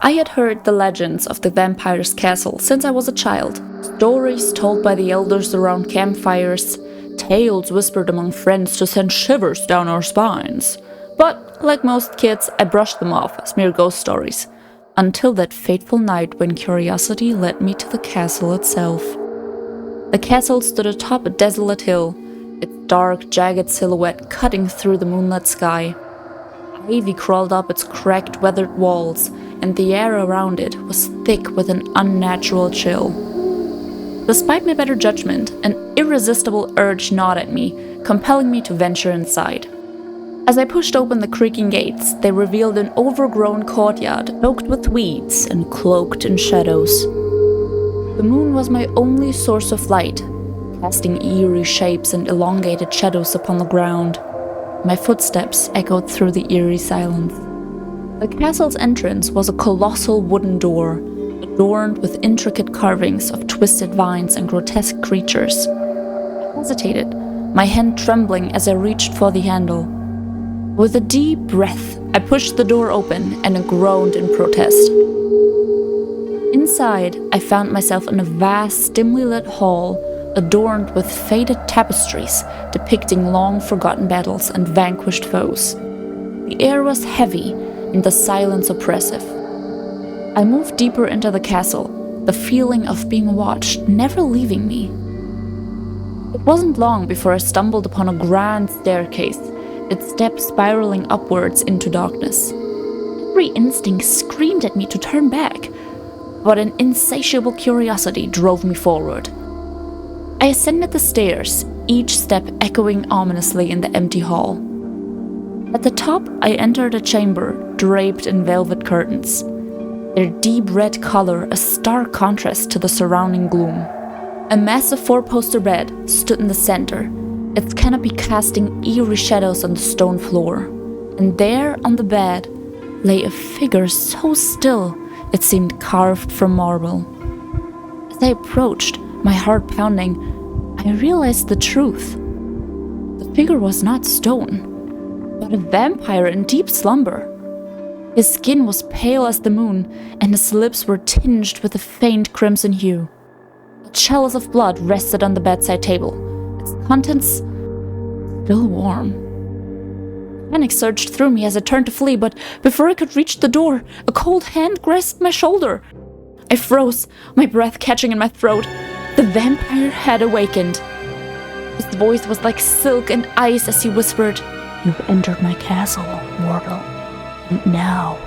I had heard the legends of the vampire's castle since I was a child. Stories told by the elders around campfires, tales whispered among friends to send shivers down our spines. But, like most kids, I brushed them off as mere ghost stories, until that fateful night when curiosity led me to the castle itself. The castle stood atop a desolate hill, its dark, jagged silhouette cutting through the moonlit sky. Ivy crawled up its cracked, weathered walls, and the air around it was thick with an unnatural chill. Despite my better judgment, an irresistible urge gnawed at me, compelling me to venture inside. As I pushed open the creaking gates, they revealed an overgrown courtyard choked with weeds and cloaked in shadows. The moon was my only source of light, casting eerie shapes and elongated shadows upon the ground. My footsteps echoed through the eerie silence. The castle's entrance was a colossal wooden door, adorned with intricate carvings of twisted vines and grotesque creatures. I hesitated, my hand trembling as I reached for the handle. With a deep breath, I pushed the door open and groaned in protest. Inside, I found myself in a vast, dimly lit hall, adorned with faded tapestries depicting long-forgotten battles and vanquished foes. The air was heavy and the silence oppressive. I moved deeper into the castle, the feeling of being watched never leaving me. It wasn't long before I stumbled upon a grand staircase, its steps spiraling upwards into darkness. Every instinct screamed at me to turn back, but an insatiable curiosity drove me forward. I ascended the stairs, each step echoing ominously in the empty hall. At the top, I entered a chamber draped in velvet curtains, their deep red color a stark contrast to the surrounding gloom. A massive four-poster bed stood in the center, its canopy casting eerie shadows on the stone floor. And there, on the bed, lay a figure so still it seemed carved from marble. As I approached, my heart pounding, I realized the truth. The figure was not stone, but a vampire in deep slumber. His skin was pale as the moon, and his lips were tinged with a faint crimson hue. A chalice of blood rested on the bedside table, its contents still warm. Panic surged through me as I turned to flee, but before I could reach the door, a cold hand grasped my shoulder. I froze, my breath catching in my throat. The vampire had awakened. His voice was like silk and ice as he whispered, "You've entered my castle, mortal, and now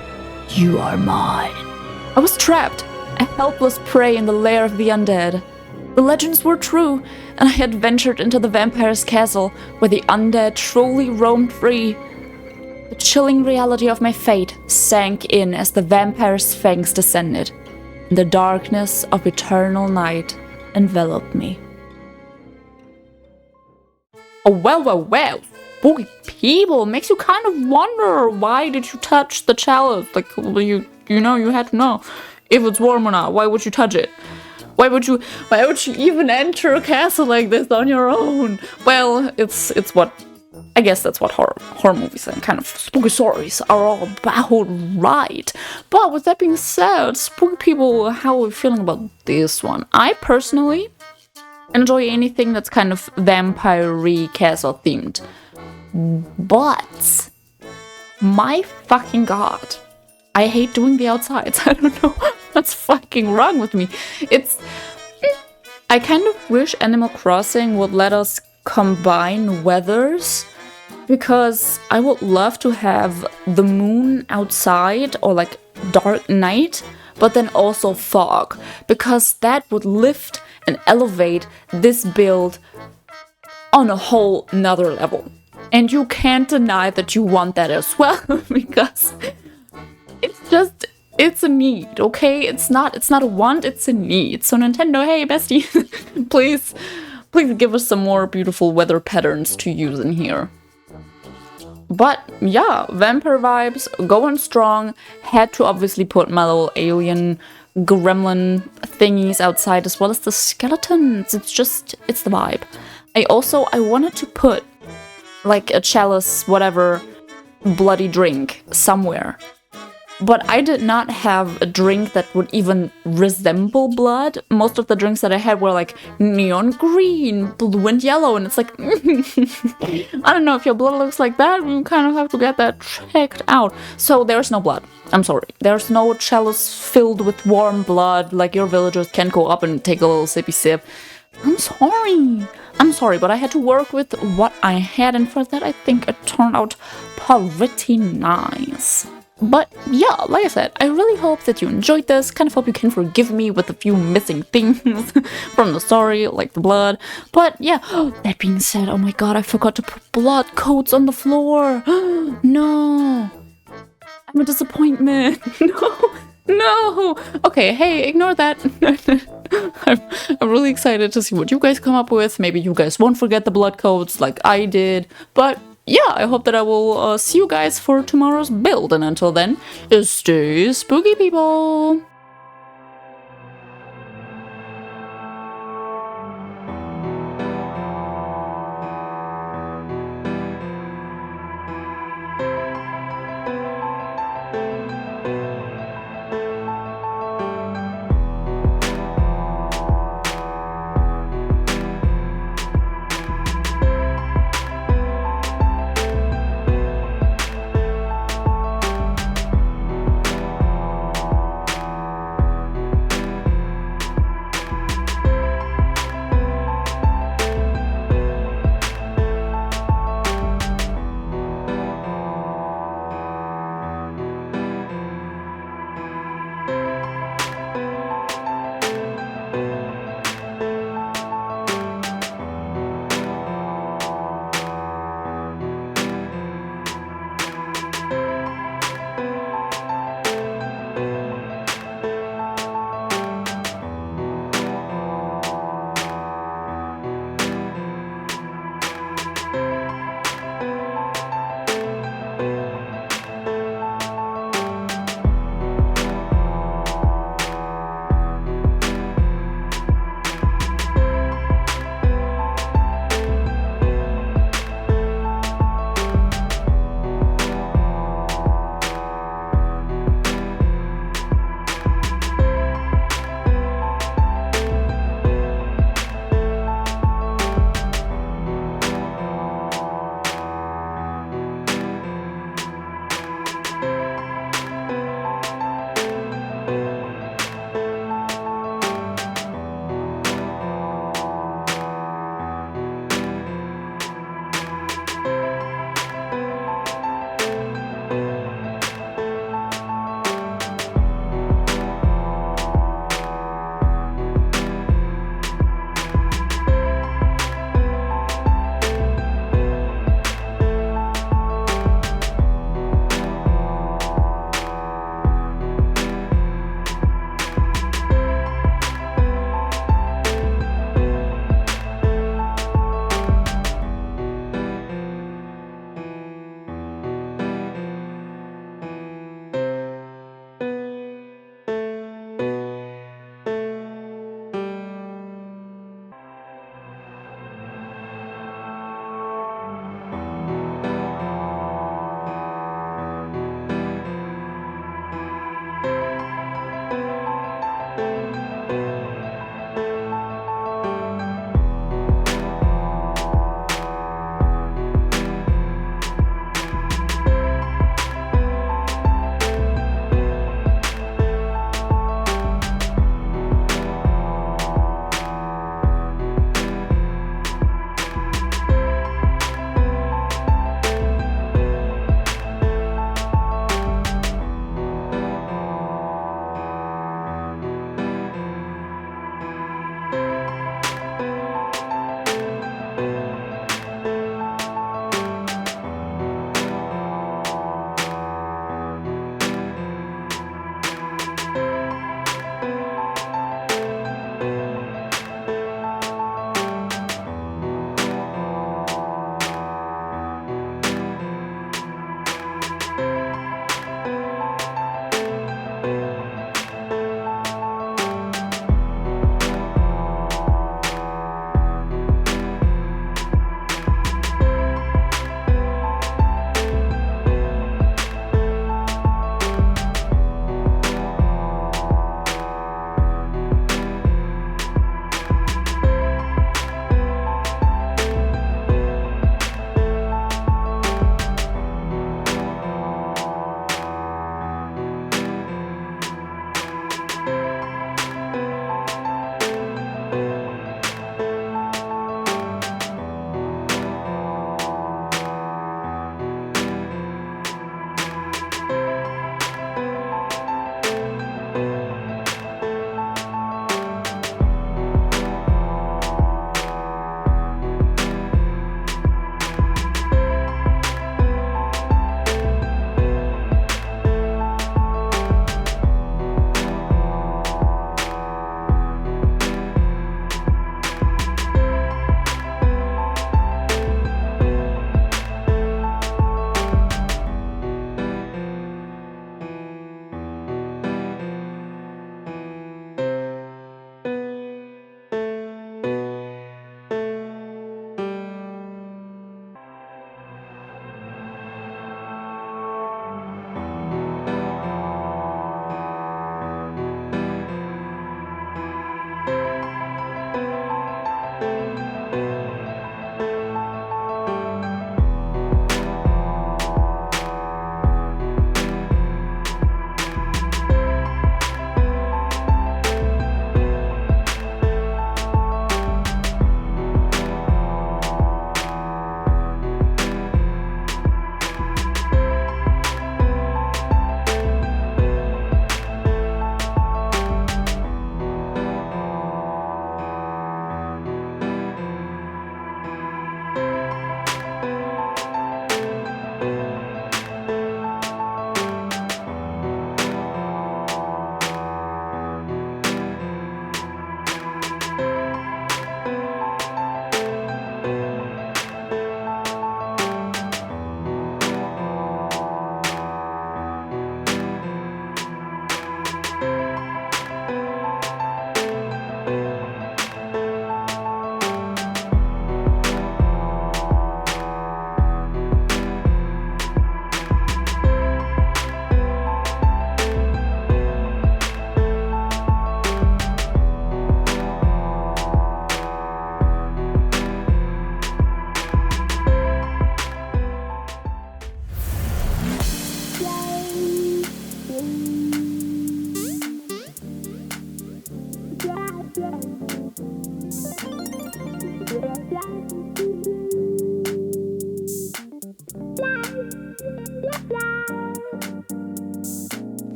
you are mine." I was trapped, a helpless prey in the lair of the undead. The legends were true, and I had ventured into the vampire's castle, where the undead truly roamed free. The chilling reality of my fate sank in as the vampire's fangs descended, and the darkness of eternal night enveloped me. Oh, well, spooky people. Makes you kind of wonder, why did you touch the chalice? Like, you had to know if it's warm or not. Why would you touch it? Why would you even enter a castle like this on your own? Well, it's what, I guess that's what horror movies and kind of spooky stories are all about, right? But with that being said, spooky people, how are we feeling about this one? I personally enjoy anything that's kind of vampire-y castle themed. But my fucking god, I hate doing the outsides. I don't know what's fucking wrong with me. I kind of wish Animal Crossing would let us combine weathers, because I would love to have the moon outside or like dark night, but then also fog, because that would lift and elevate this build on a whole nother level. And you can't deny that you want that as well, because it's a need, okay? It's not a want, it's a need. So Nintendo, hey bestie, please give us some more beautiful weather patterns to use in here. But yeah, vampire vibes, going strong. Had to obviously put my little alien gremlin thingies outside, as well as the skeletons. It's the vibe. I wanted to put like a chalice, whatever, bloody drink somewhere. But I did not have a drink that would even resemble blood. Most of the drinks that I had were like neon green, blue, and yellow. And it's like, I don't know if your blood looks like that. You kind of have to get that checked out. So there's no blood. I'm sorry. There's no chalice filled with warm blood. Like your villagers can't go up and take a little sippy sip. I'm sorry. I'm sorry, but I had to work with what I had. And for that, I think it turned out pretty nice. But yeah, like I said, I really hope that you enjoyed this. Kind of hope you can forgive me with a few missing things from the story, like the blood. But yeah, that being said, oh my god, I forgot to put blood coats on the floor. No, I'm a disappointment. No. Okay, hey, ignore that. I'm really excited to see what you guys come up with. Maybe you guys won't forget the blood coats like I did. But yeah, I hope that I will see you guys for tomorrow's build. And until then, stay spooky, people!